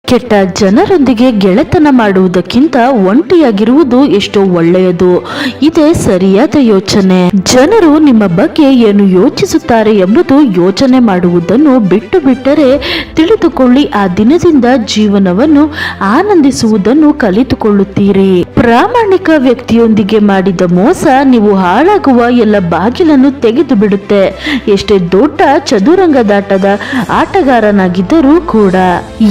ಕೆಟ್ಟ ಜನರೊಂದಿಗೆ ಗೆಳೆತನ ಮಾಡುವುದಕ್ಕಿಂತ ಒಂಟಿಯಾಗಿರುವುದು ಎಷ್ಟೋ ಒಳ್ಳೆಯದು. ಇದೇ ಸರಿಯಾದ ಯೋಚನೆ. ಜನರು ನಿಮ್ಮ ಬಗ್ಗೆ ಏನು ಯೋಚಿಸುತ್ತಾರೆ ಎಂಬುದು ಯೋಚನೆ ಮಾಡುವುದನ್ನು ಬಿಟ್ಟು ಬಿಟ್ಟರೆ ತಿಳಿದುಕೊಳ್ಳಿ, ಆ ದಿನದಿಂದ ಜೀವನವನ್ನು ಆನಂದಿಸುವುದನ್ನು ಕಲಿತುಕೊಳ್ಳುತ್ತೀರಿ. ಪ್ರಾಮಾಣಿಕ ವ್ಯಕ್ತಿಯೊಂದಿಗೆ ಮಾಡಿದ ಮೋಸ ನೀವು ಹಾಳಾಗುವ ಎಲ್ಲ ಬಾಗಿಲನ್ನು ತೆಗೆದು ಬಿಡುತ್ತೆ. ಎಷ್ಟೇ ದೊಡ್ಡ ಚದುರಂಗದಾಟದ ಆಟಗಾರನಾಗಿದ್ದರೂ ಕೂಡ.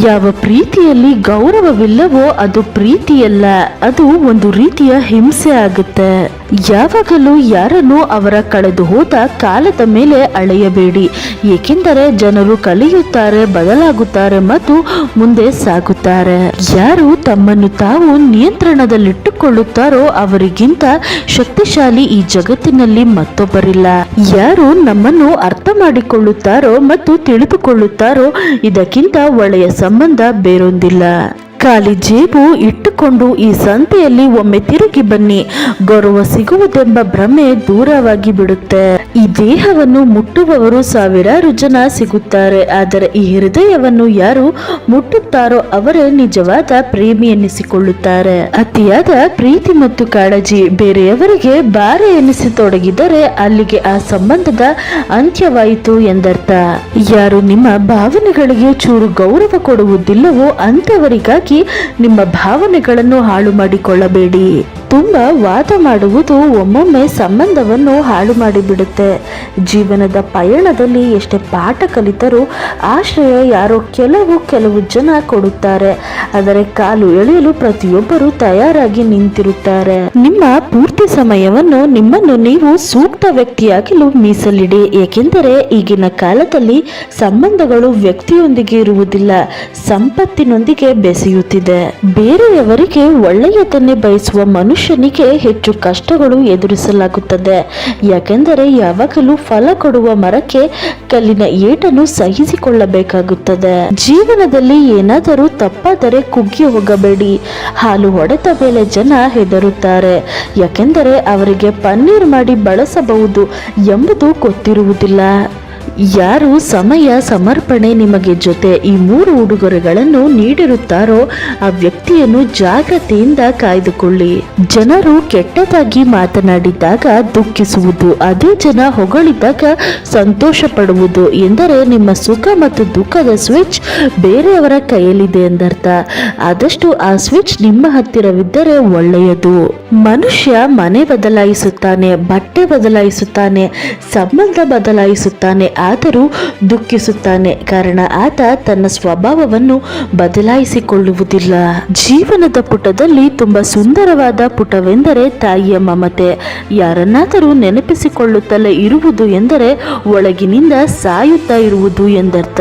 ಯಾವ ಪ್ರೀತಿಯಲ್ಲಿ ಗೌರವವಿಲ್ಲವೋ ಅದು ಪ್ರೀತಿಯಲ್ಲ, ಅದು ಒಂದು ರೀತಿಯ ಹಿಂಸೆ ಆಗುತ್ತೆ. ಯಾವಾಗಲೂ ಯಾರನ್ನು ಅವರ ಕಳೆದು ಹೋದ ಕಾಲದ ಮೇಲೆ ಅಳೆಯಬೇಡಿ, ಏಕೆಂದರೆ ಜನರು ಕಲಿಯುತ್ತಾರೆ, ಬದಲಾಗುತ್ತಾರೆ ಮತ್ತು ಮುಂದೆ ಸಾಗುತ್ತಾರೆ. ಯಾರು ತಮ್ಮನ್ನು ತಾವು ನಿಯಂತ್ರಣದಲ್ಲಿಟ್ಟುಕೊಳ್ಳುತ್ತಾರೋ ಅವರಿಗಿಂತ ಶಕ್ತಿಶಾಲಿ ಈ ಜಗತ್ತಿನಲ್ಲಿ ಮತ್ತೊಬ್ಬರಿಲ್ಲ. ಯಾರು ನಮ್ಮನ್ನು ಅರ್ಥ ಮಾಡಿಕೊಳ್ಳುತ್ತಾರೋ ಮತ್ತು ತಿಳಿದುಕೊಳ್ಳುತ್ತಾರೋ ಇದಕ್ಕಿಂತ ಒಳ್ಳೆಯ ಸಂಬಂಧ ಬೇರೊಂದಿಲ್ಲ. ಖಾಲಿ ಜೇಬು ಇಟ್ಟುಕೊಂಡು ಈ ಸಂತೆಯಲ್ಲಿ ಒಮ್ಮೆ ತಿರುಗಿ ಬನ್ನಿ, ಗೌರವ ಸಿಗುವುದೆಂಬ ಭ್ರಮೆ ದೂರವಾಗಿ ಬಿಡುತ್ತೆ. ಈ ದೇಹವನ್ನು ಮುಟ್ಟುವವರು ಸಾವಿರಾರು ಜನ ಸಿಗುತ್ತಾರೆ, ಆದರೆ ಈ ಹೃದಯವನ್ನು ಯಾರು ಮುಟ್ಟುತ್ತಾರೋ ಅವರೇ ನಿಜವಾದ ಪ್ರೇಮಿ ಎನ್ನಿಸಿಕೊಳ್ಳುತ್ತಾರೆ. ಅತಿಯಾದ ಪ್ರೀತಿ ಮತ್ತು ಕಾಳಜಿ ಬೇರೆಯವರಿಗೆ ಭಾರ ಎನಿಸತೊಡಗಿದರೆ ಅಲ್ಲಿಗೆ ಆ ಸಂಬಂಧದ ಅಂತ್ಯವಾಯಿತು ಎಂದರ್ಥ. ಯಾರು ನಿಮ್ಮ ಭಾವನೆಗಳಿಗೆ ಚೂರು ಗೌರವ ಕೊಡುವುದಿಲ್ಲವೋ ಅಂತವರಿಗಾಗಿ ನಿಮ್ಮ ಭಾವನೆಗಳನ್ನು ಹಾಳು ಮಾಡಿಕೊಳ್ಳಬೇಡಿ. ತುಂಬಾ ವಾದ ಮಾಡುವುದು ಒಮ್ಮೊಮ್ಮೆ ಸಂಬಂಧವನ್ನು ಹಾಳು ಮಾಡಿಬಿಡುತ್ತೆ. ಜೀವನದ ಪಯಣದಲ್ಲಿ ಎಷ್ಟೇ ಪಾಠ ಕಲಿತರೂ ಆಶ್ರಯ ಯಾರೋ ಕೆಲವು ಜನ ಕೊಡುತ್ತಾರೆ, ಆದರೆ ಕಾಲು ಎಳೆಯಲು ಪ್ರತಿಯೊಬ್ಬರು ತಯಾರಾಗಿ ನಿಂತಿರುತ್ತಾರೆ. ನಿಮ್ಮ ಪೂರ್ತಿ ಸಮಯವನ್ನು ನಿಮ್ಮನ್ನು ನೀವು ಸೂಕ್ತ ವ್ಯಕ್ತಿಯಾಗಲು ಮೀಸಲಿಡಿ, ಏಕೆಂದರೆ ಈಗಿನ ಕಾಲದಲ್ಲಿ ಸಂಬಂಧಗಳು ವ್ಯಕ್ತಿಯೊಂದಿಗೆ ಇರುವುದಿಲ್ಲ, ಸಂಪತ್ತಿನೊಂದಿಗೆ ಬೆಸೆಯುತ್ತಿದೆ. ಬೇರೆಯವರಿಗೆ ಒಳ್ಳೆಯದನ್ನೇ ಬಯಸುವ ಮನುಷ್ಯನಿಗೆ ಹೆಚ್ಚು ಕಷ್ಟಗಳು ಎದುರಿಸಲಾಗುತ್ತದೆ, ಯಾಕೆಂದರೆ ಯಾವಾಗಲೂ ಫಲ ಕೊಡುವ ಮರಕ್ಕೆ ಕಲ್ಲಿನ ಏಟನ್ನು ಸಹಿಸಿಕೊಳ್ಳಬೇಕಾಗುತ್ತದೆ. ಜೀವನದಲ್ಲಿ ಏನಾದರೂ ತಪ್ಪಾದರೆ ಕುಗ್ಗಿ ಹೋಗಬೇಡಿ. ಹಾಲು ಹೊಡೆದ ಮೇಲೆ ಜನ ಹೆದರುತ್ತಾರೆ, ಯಾಕೆಂದರೆ ಅವರಿಗೆ ಪನ್ನೀರ್ ಮಾಡಿ ಬಳಸಬಹುದು ಎಂಬುದು ಗೊತ್ತಿರುವುದಿಲ್ಲ. ಯಾರು ಸಮಯ, ಸಮರ್ಪಣೆ, ನಿಮಗೆ ಜೊತೆ ಈ 3 ಉಡುಗೊರೆಗಳನ್ನು ನೀಡಿರುತ್ತಾರೋ ಆ ವ್ಯಕ್ತಿಯನ್ನು ಜಾಗ್ರತೆಯಿಂದ ಕಾಯ್ದುಕೊಳ್ಳಿ. ಜನರು ಕೆಟ್ಟದಾಗಿ ಮಾತನಾಡಿದಾಗ ದುಃಖಿಸುವುದು, ಅದೇ ಜನ ಹೊಗಳಿದಾಗ ಸಂತೋಷ ಪಡುವುದು ಎಂದರೆ ನಿಮ್ಮ ಸುಖ ಮತ್ತು ದುಃಖದ ಸ್ವಿಚ್ ಬೇರೆಯವರ ಕೈಯಲ್ಲಿದೆ ಎಂದರ್ಥ. ಆದಷ್ಟು ಆ ಸ್ವಿಚ್ ನಿಮ್ಮ ಹತ್ತಿರವಿದ್ದರೆ ಒಳ್ಳೆಯದು. ಮನುಷ್ಯ ಮನೆ ಬದಲಾಯಿಸುತ್ತಾನೆ, ಬಟ್ಟೆ ಬದಲಾಯಿಸುತ್ತಾನೆ, ಸಂಬಂಧ ಬದಲಾಯಿಸುತ್ತಾನೆ, ಆದರೂ ದುಃಖಿಸುತ್ತಾನೆ, ಕಾರಣ ಆತ ತನ್ನ ಸ್ವಭಾವವನ್ನು ಬದಲಾಯಿಸಿಕೊಳ್ಳುವುದಿಲ್ಲ. ಜೀವನದ ಪುಟದಲ್ಲಿ ತುಂಬಾ ಸುಂದರವಾದ ಪುಟವೆಂದರೆ ತಾಯಿಯ ಮಮತೆ. ಯಾರನ್ನಾದರೂ ನೆನಪಿಸಿಕೊಳ್ಳುತ್ತಲೇ ಇರುವುದು ಎಂದರೆ ಒಳಗಿನಿಂದ ಸಾಯುತ್ತಾ ಇರುವುದು ಎಂದರ್ಥ.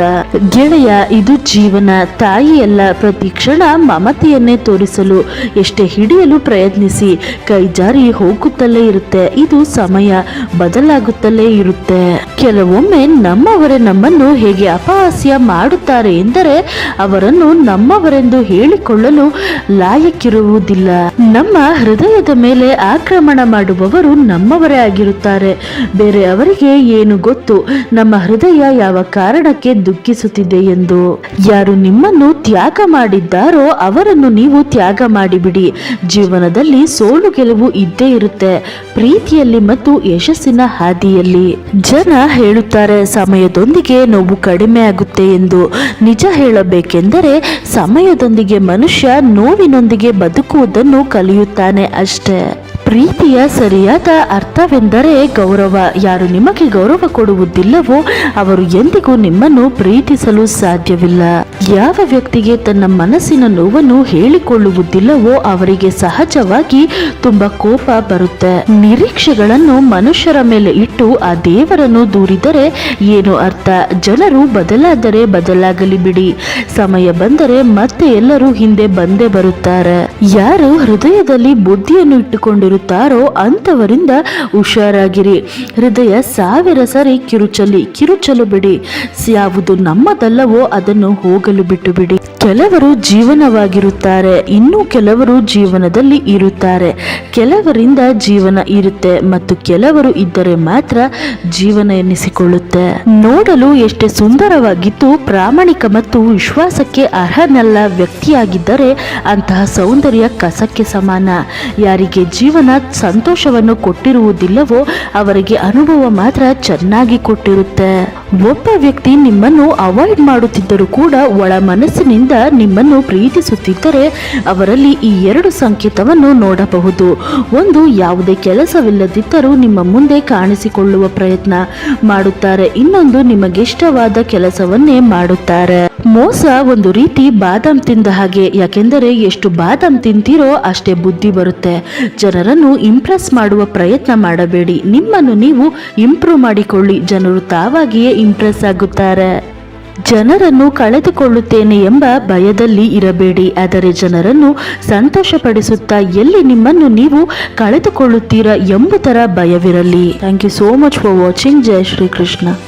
ಗೆಳೆಯ, ಇದು ಜೀವನ, ತಾಯಿಯಲ್ಲ. ಪ್ರತಿ ಕ್ಷಣ ಮಮತೆಯನ್ನೇ ತೋರಿಸಲು ಎಷ್ಟೇ ಹಿಡಿಯಲು ಪ್ರಯತ್ನಿಸಿ, ಕೈ ಜಾರಿ ಹೋಗುತ್ತಲೇ ಇರುತ್ತೆ. ಇದು ಸಮಯ, ಬದಲಾಗುತ್ತಲೇ ಇರುತ್ತೆ. ಕೆಲವೊಮ್ಮೆ ನಮ್ಮವರೇ ನಮ್ಮನ್ನು ಹೇಗೆ ಅಪಹಾಸ್ಯ ಮಾಡುತ್ತಾರೆ ಎಂದರೆ ಅವರನ್ನು ನಮ್ಮವರೆಂದು ಹೇಳಿಕೊಳ್ಳಲು ಲಾಯಕ್ಕಿರುವುದಿಲ್ಲ. ನಮ್ಮ ಹೃದಯದ ಮೇಲೆ ಆಕ್ರಮಣ ಮಾಡುವವರು ನಮ್ಮವರೇ ಆಗಿರುತ್ತಾರೆ. ಬೇರೆ ಅವರಿಗೆ ಏನು ಗೊತ್ತು ನಮ್ಮ ಹೃದಯ ಯಾವ ಕಾರಣಕ್ಕೆ ದುಃಖಿಸುತ್ತಿದೆ ಎಂದು. ಯಾರು ನಿಮ್ಮನ್ನು ತ್ಯಾಗ ಮಾಡಿದ್ದಾರೋ ಅವರನ್ನು ನೀವು ತ್ಯಾಗ ಮಾಡಿಬಿಡಿ. ಜೀವನದಲ್ಲಿ ಸೋಲು ಗೆಲುವು ಇದ್ದೇ ಇರುತ್ತೆ, ಪ್ರೀತಿಯಲ್ಲಿ ಮತ್ತು ಯಶಸ್ಸಿನ ಹಾದಿಯಲ್ಲಿ. ಜನ ಹೇಳುತ್ತಾರೆ ಸಮಯದೊಂದಿಗೆ ನೋವು ಕಡಿಮೆ ಆಗುತ್ತೆ ಎಂದು. ನಿಜ ಹೇಳಬೇಕೆಂದರೆ ಸಮಯದೊಂದಿಗೆ ಮನುಷ್ಯ ನೋವಿನೊಂದಿಗೆ ಬದುಕುವುದನ್ನು ಕಲಿಯುತ್ತಾನೆ ಅಷ್ಟೇ. ಪ್ರೀತಿಯ ಸರಿಯಾದ ಅರ್ಥವೆಂದರೆ ಗೌರವ. ಯಾರು ನಿಮಗೆ ಗೌರವ ಕೊಡುವುದಿಲ್ಲವೋ ಅವರು ಎಂದಿಗೂ ನಿಮ್ಮನ್ನು ಪ್ರೀತಿಸಲು ಸಾಧ್ಯವಿಲ್ಲ. ಯಾವ ವ್ಯಕ್ತಿಗೆ ತನ್ನ ಮನಸ್ಸಿನ ನೋವನ್ನು ಹೇಳಿಕೊಳ್ಳುವುದಿಲ್ಲವೋ ಅವರಿಗೆ ಸಹಜವಾಗಿ ತುಂಬಾ ಕೋಪ ಬರುತ್ತೆ. ನಿರೀಕ್ಷೆಗಳನ್ನು ಮನುಷ್ಯರ ಮೇಲೆ ಇಟ್ಟು ಆ ದೇವರನ್ನು ದೂರಿದರೆ ಏನು ಅರ್ಥ? ಜನರು ಬದಲಾದರೆ ಬದಲಾಗಲಿ ಬಿಡಿ, ಸಮಯ ಬಂದರೆ ಮತ್ತೆ ಎಲ್ಲರೂ ಹಿಂದೆ ಬಂದೇ ಬರುತ್ತಾರೆ. ಯಾರು ಹೃದಯದಲ್ಲಿ ಬುದ್ಧಿಯನ್ನು ಇಟ್ಟುಕೊಂಡಿರು ಇರುತ್ತಾರೋ ಅಂಥವರಿಂದ ಹುಷಾರಾಗಿರಿ. ಹೃದಯ 1000 ಸರಿ ಕಿರುಚಲು ಬಿಡಿ. ಯಾವುದು ನಮ್ಮದಲ್ಲವೋ ಅದನ್ನು ಹೋಗಲು ಬಿಟ್ಟು ಬಿಡಿ. ಕೆಲವರು ಜೀವನವಾಗಿರುತ್ತಾರೆ, ಇನ್ನು ಕೆಲವರು ಜೀವನದಲ್ಲಿ ಇರುತ್ತಾರೆ. ಕೆಲವರಿಂದ ಜೀವನ ಇರುತ್ತೆ ಮತ್ತು ಕೆಲವರು ಇದ್ದರೆ ಮಾತ್ರ ಜೀವನ ಎನ್ನಿಸಿಕೊಳ್ಳುತ್ತೆ. ನೋಡಲು ಎಷ್ಟೇ ಸುಂದರವಾಗಿದ್ದು ಪ್ರಾಮಾಣಿಕ ಮತ್ತು ವಿಶ್ವಾಸಕ್ಕೆ ಅರ್ಹನಲ್ಲ ವ್ಯಕ್ತಿಯಾಗಿದ್ದರೆ ಅಂತಹ ಸೌಂದರ್ಯ ಕಸಕ್ಕೆ ಸಮಾನ. ಯಾರಿಗೆ ಜೀವನ ಸಂತೋಷವನ್ನು ಕೊಟ್ಟಿರುವುದಿಲ್ಲವೋ ಅವರಿಗೆ ಅನುಭವ ಮಾತ್ರ ಚೆನ್ನಾಗಿ ಕೊಟ್ಟಿರುತ್ತೆ. ಒಬ್ಬ ವ್ಯಕ್ತಿ ನಿಮ್ಮನ್ನು ಅವಾಯ್ಡ್ ಮಾಡುತ್ತಿದ್ದರೂ ಕೂಡ ಒಳ ಮನಸ್ಸಿನಿಂದ ನಿಮ್ಮನ್ನು ಪ್ರೀತಿಸುತ್ತಿದ್ದರೆ ಅವರಲ್ಲಿ ಈ 2 ಸಂಕೇತವನ್ನು ನೋಡಬಹುದು. ಒಂದು, ಯಾವುದೇ ಕೆಲಸವಿಲ್ಲದಿದ್ದರೂ ನಿಮ್ಮ ಮುಂದೆ ಕಾಣಿಸಿಕೊಳ್ಳುವ ಪ್ರಯತ್ನ ಮಾಡುತ್ತಾರೆ. ಇನ್ನೊಂದು, ನಿಮಗಿಷ್ಟವಾದ ಕೆಲಸವನ್ನೇ ಮಾಡುತ್ತಾರೆ. ಮೋಸ ಒಂದು ರೀತಿ ಬಾದಾಮ್ ತಿಂದ ಹಾಗೆ. ಯಾಕೆಂದರೆ ಎಷ್ಟು ಬಾದಾಮ್ ತಿಂತೀರೋ ಅಷ್ಟೇ ಬುದ್ಧಿ ಬರುತ್ತೆ. ಜನರನ್ನು ಇಂಪ್ರೆಸ್ ಮಾಡುವ ಪ್ರಯತ್ನ ಮಾಡಬೇಡಿ. ನಿಮ್ಮನ್ನು ನೀವು ಇಂಪ್ರೂವ್ ಮಾಡಿಕೊಳ್ಳಿ. ಜನರು ತಾವಾಗಿಯೇ ಇಂಪ್ರೆಸ್ ಆಗುತ್ತಾರೆ. ಜನರನ್ನು ಕಳೆದುಕೊಳ್ಳುತ್ತೇನೆ ಎಂಬ ಭಯದಲ್ಲಿ ಇರಬೇಡಿ. ಆದರೆ ಜನರನ್ನು ಸಂತೋಷಪಡಿಸುತ್ತಾ ಎಲ್ಲಿ ನಿಮ್ಮನ್ನು ನೀವು ಕಳೆದುಕೊಳ್ಳುತ್ತೀರಾ ಎಂಬುದರ ಭಯವಿರಲಿ. Thank you so much for watching. ಜೈ ಶ್ರೀ ಕೃಷ್ಣ.